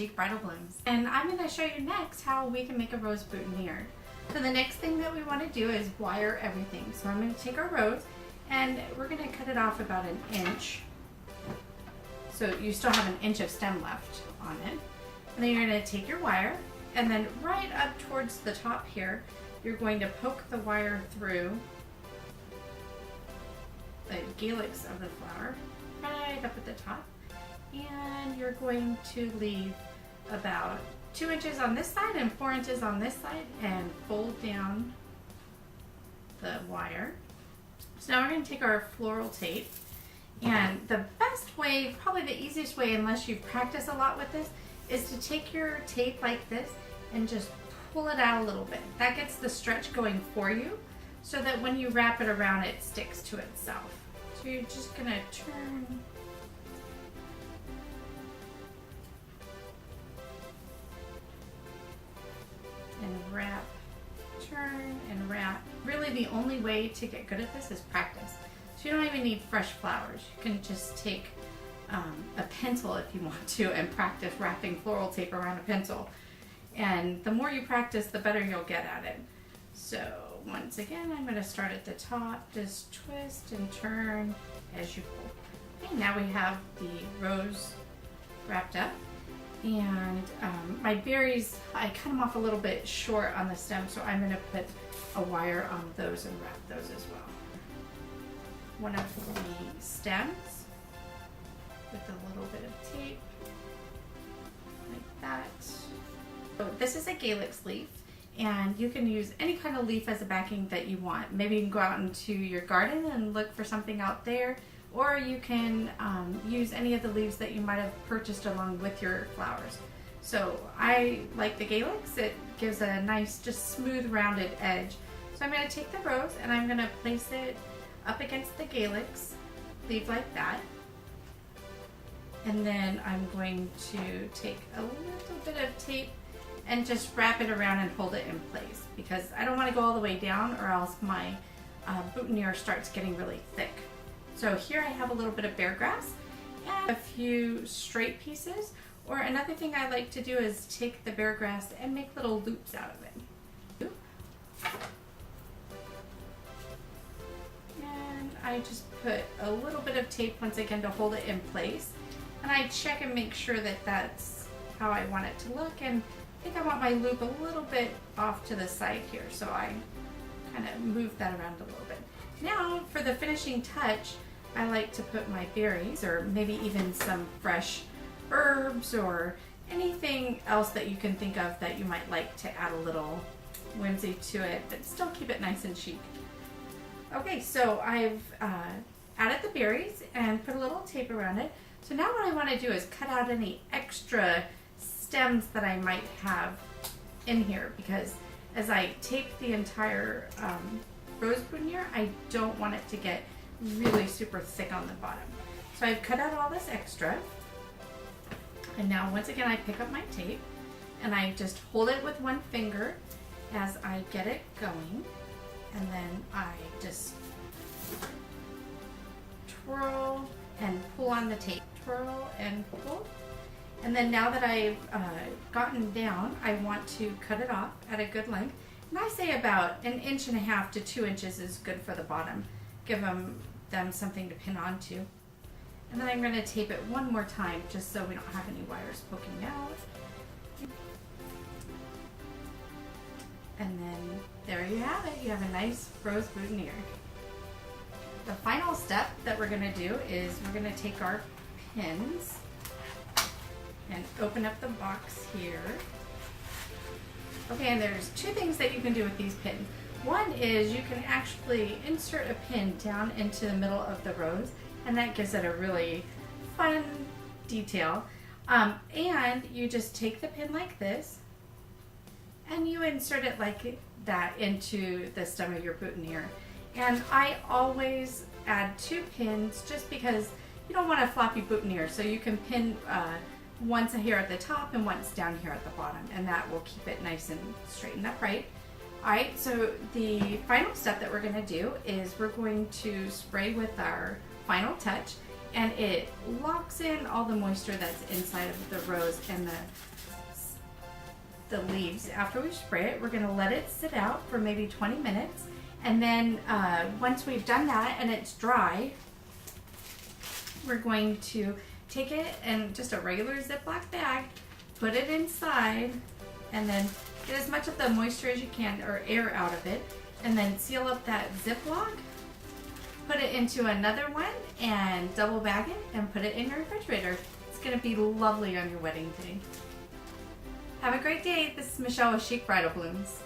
Chic Bridal Blooms. And I'm going to show you next how we can make a rose boutonniere. So the next thing that we want to do is wire everything. So I'm going to take our rose and we're going to cut it off about 1 inch. So you still have 1 inch of stem left on it. And then you're going to take your wire and then right up towards the top here, you're going to poke the wire through the calyx of the flower right up at the top. And you're going to leave about 2 inches on this side and 4 inches on this side and fold down the wire. So now we're going to take our floral tape, and the best way, probably the easiest way unless you've practiced a lot with this, is to take your tape like this and just pull it out a little bit. That gets the stretch going for you so that when you wrap it around it sticks to itself. So you're just going to turn and wrap, turn and wrap. Really the only way to get good at this is practice. So you don't even need fresh flowers. You can just take a pencil if you want to and practice wrapping floral tape around a pencil. And the more you practice, the better you'll get at it. So once again, I'm going to start at the top, just twist and turn as you pull. Okay, now we have the rose wrapped up. And my berries, I cut them off a little bit short on the stem, so I'm going to put a wire on those and wrap those as well. One of the stems with a little bit of tape, like that. So this is a calyx leaf, and you can use any kind of leaf as a backing that you want. Maybe you can go out into your garden and look for something out there, or you can use any of the leaves that you might have purchased along with your flowers. So I like the calyx. It gives a nice, just smooth, rounded edge. So I'm going to take the rose and I'm going to place it up against the calyx, leave like that. And then I'm going to take a little bit of tape and just wrap it around and hold it in place, because I don't want to go all the way down or else my boutonniere starts getting really thick. So here I have a little bit of bear grass and a few straight pieces, or another thing I like to do is take the bear grass and make little loops out of it. And I just put a little bit of tape once again to hold it in place, and I check and make sure that that's how I want it to look, and I think I want my loop a little bit off to the side here, so I kind of move that around a little bit. Now for the finishing touch, I like to put my berries, or maybe even some fresh herbs or anything else that you can think of that you might like to add a little whimsy to it, but still keep it nice and chic. Okay, so I've added the berries and put a little tape around it. So now what I want to do is cut out any extra stems that I might have in here, because as I tape the entire rose boutonniere, I don't want it to get really super thick on the bottom. So I've cut out all this extra, and now once again I pick up my tape and I just hold it with one finger as I get it going, and then I just twirl and pull on the tape, twirl and pull. And then now that I've gotten down, I want to cut it off at a good length. And I say about 1.5 inches to 2 inches is good for the bottom. Give them something to pin onto. And then I'm going to tape it one more time just so we don't have any wires poking out. And then there you have it. You have a nice rose boutonniere. The final step that we're going to do is we're going to take our pins and open up the box here. Okay, and there's two things that you can do with these pins. One is you can actually insert a pin down into the middle of the rose, and that gives it a really fun detail. And you just take the pin like this, and you insert it like that into the stem of your boutonniere. And I always add 2 pins just because you don't want a floppy boutonniere, so you can pin once here at the top and once down here at the bottom, and that will keep it nice and straight and upright. Alright, so the final step that we're going to do is we're going to spray with our final touch, and it locks in all the moisture that's inside of the rose and the leaves. After we spray it, we're going to let it sit out for maybe 20 minutes, and then once we've done that and it's dry, we're going to take it and just a regular Ziploc bag, put it inside, and then get as much of the moisture as you can or air out of it, and then seal up that Ziploc, put it into another one and double bag it and put it in your refrigerator. It's going to be lovely on your wedding day. Have a great day. This is Michelle with Chic Bridal Blooms.